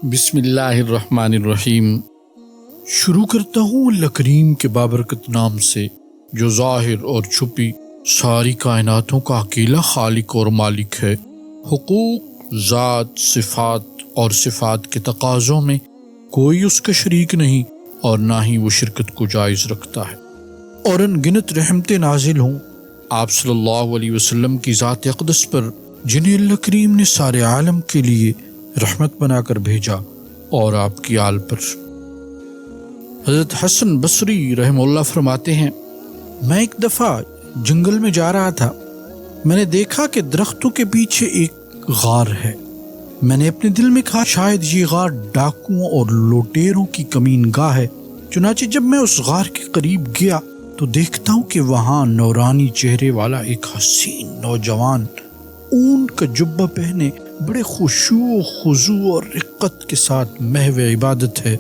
بسم اللہ الرحمن الرحیم۔ شروع کرتا ہوں اللہ کریم کے بابرکت نام سے جو ظاہر اور چھپی ساری کائناتوں کا اکیلا خالق اور مالک ہے۔ حقوق، ذات، صفات اور صفات کے تقاضوں میں کوئی اس کا شریک نہیں اور نہ ہی وہ شرکت کو جائز رکھتا ہے۔ اور ان گنت رحمتیں نازل ہوں آپ صلی اللہ علیہ وسلم کی ذات اقدس پر، جنہیں اللہ کریم نے سارے عالم کے لیے رحمت بنا کر بھیجا، اور آپ کی آل پر۔ حضرت حسن بصری رحمہ اللہ فرماتے ہیں، میں ایک دفعہ جنگل میں جا رہا تھا، میں نے دیکھا کہ درختوں کے پیچھے ایک غار ہے۔ میں نے اپنے دل میں کہا شاید یہ غار ڈاکوؤں اور لوٹیروں کی کمین گاہ ہے۔ چنانچہ جب میں اس غار کے قریب گیا تو دیکھتا ہوں کہ وہاں نورانی چہرے والا ایک حسین نوجوان اون کا جبہ پہنے بڑے خشوع و خضوع اور رقت کے ساتھ محو عبادت ہے۔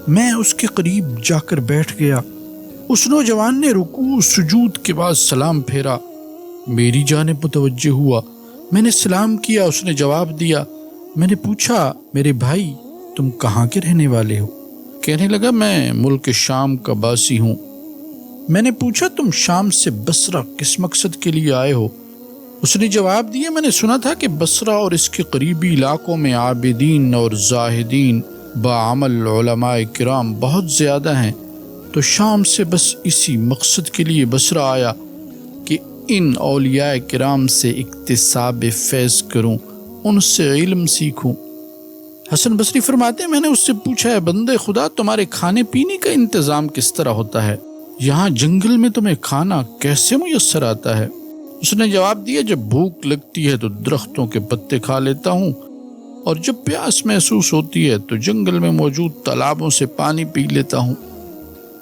میں اس کے قریب جا کر بیٹھ گیا۔ اس نوجوان نے رکوع سجود کے بعد سلام پھیرا، میری جانب متوجہ ہوا، میں نے سلام کیا، اس نے جواب دیا۔ میں نے پوچھا میرے بھائی تم کہاں کے رہنے والے ہو؟ کہنے لگا میں ملک شام کا باسی ہوں۔ میں نے پوچھا تم شام سے بصرہ کس مقصد کے لیے آئے ہو؟ اس نے جواب دیا میں نے سنا تھا کہ بصرہ اور اس کے قریبی علاقوں میں عابدین اور زاہدین باعمل علماء کرام بہت زیادہ ہیں، تو شام سے بس اسی مقصد کے لیے بصرہ آیا کہ ان اولیاء کرام سے اکتساب فیض کروں، ان سے علم سیکھوں۔ حسن بصری فرماتے ہیں میں نے اس سے پوچھا ہے بندے خدا تمہارے کھانے پینے کا انتظام کس طرح ہوتا ہے؟ یہاں جنگل میں تمہیں کھانا کیسے میسر آتا ہے؟ اس نے جواب دیا جب بھوک لگتی ہے تو درختوں کے پتے کھا لیتا ہوں، اور جب پیاس محسوس ہوتی ہے تو جنگل میں موجود تالابوں سے پانی پی لیتا ہوں۔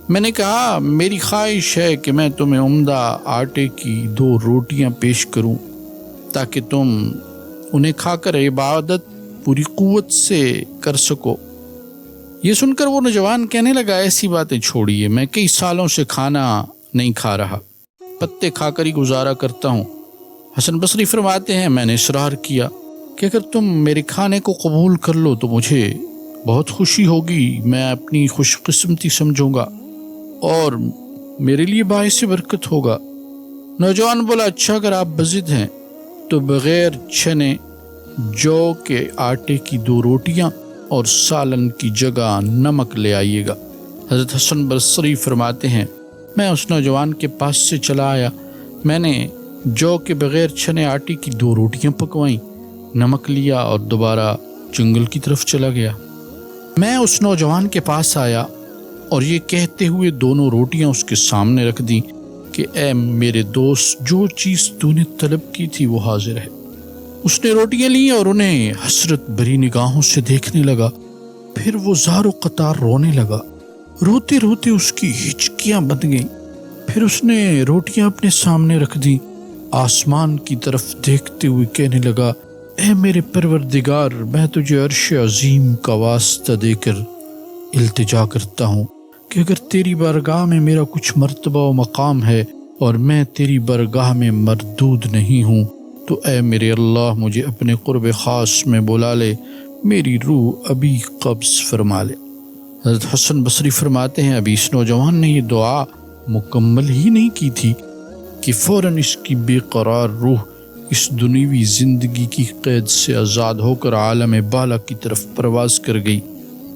میں نے کہا میری خواہش ہے کہ میں تمہیں عمدہ آٹے کی 2 روٹیاں پیش کروں تاکہ تم انہیں کھا کر عبادت پوری قوت سے کر سکو۔ یہ سن کر وہ نوجوان کہنے لگا ایسی باتیں چھوڑیے، میں کئی سالوں سے کھانا نہیں کھا رہا، پتے کھا کر ہی گزارا کرتا ہوں۔ حسن بصری فرماتے ہیں میں نے اصرار کیا کہ اگر تم میرے کھانے کو قبول کر لو تو مجھے بہت خوشی ہوگی، میں اپنی خوش قسمتی سمجھوں گا اور میرے لیے باعث برکت ہوگا۔ نوجوان بولا اچھا اگر آپ بضد ہیں تو بغیر چھنے جو کے آٹے کی 2 روٹیاں اور سالن کی جگہ نمک لے آئیے گا۔ حضرت حسن بصری فرماتے ہیں میں اس نوجوان کے پاس سے چلا آیا، میں نے جو کے بغیر چھنے آٹے کی 2 روٹیاں پکوائیں، نمک لیا اور دوبارہ جنگل کی طرف چلا گیا۔ میں اس نوجوان کے پاس آیا اور یہ کہتے ہوئے 2 روٹیاں اس کے سامنے رکھ دیں کہ اے میرے دوست جو چیز تو نے طلب کی تھی وہ حاضر ہے۔ اس نے روٹیاں لیں اور انہیں حسرت بھری نگاہوں سے دیکھنے لگا، پھر وہ زار و قطار رونے لگا، روتے روتے اس کی ہچکیاں بند گئیں۔ پھر اس نے روٹیاں اپنے سامنے رکھ دیں، آسمان کی طرف دیکھتے ہوئے کہنے لگا اے میرے پروردگار میں تجھے عرش عظیم کا واسطہ دے کر التجا کرتا ہوں کہ اگر تیری بارگاہ میں میرا کچھ مرتبہ و مقام ہے اور میں تیری بارگاہ میں مردود نہیں ہوں تو اے میرے اللہ مجھے اپنے قرب خاص میں بلا لے، میری روح ابھی قبض فرما لے۔ حضرت حسن بصری فرماتے ہیں ابھی اس نوجوان نے یہ دعا مکمل ہی نہیں کی تھی کہ فوراً اس کی بے قرار روح اس دنیوی زندگی کی قید سے آزاد ہو کر عالم بالا کی طرف پرواز کر گئی۔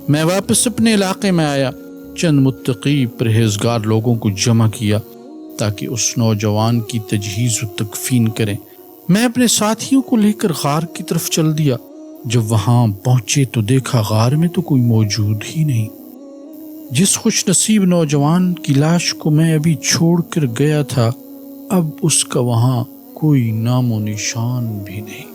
میں واپس اپنے علاقے میں آیا، چند متقی پرہیزگار لوگوں کو جمع کیا تاکہ اس نوجوان کی تجہیز و تکفین کریں۔ میں اپنے ساتھیوں کو لے کر غار کی طرف چل دیا۔ جب وہاں پہنچے تو دیکھا غار میں تو کوئی موجود ہی نہیں۔ جس خوش نصیب نوجوان کی لاش کو میں ابھی چھوڑ کر گیا تھا اب اس کا وہاں کوئی نام و نشان بھی نہیں۔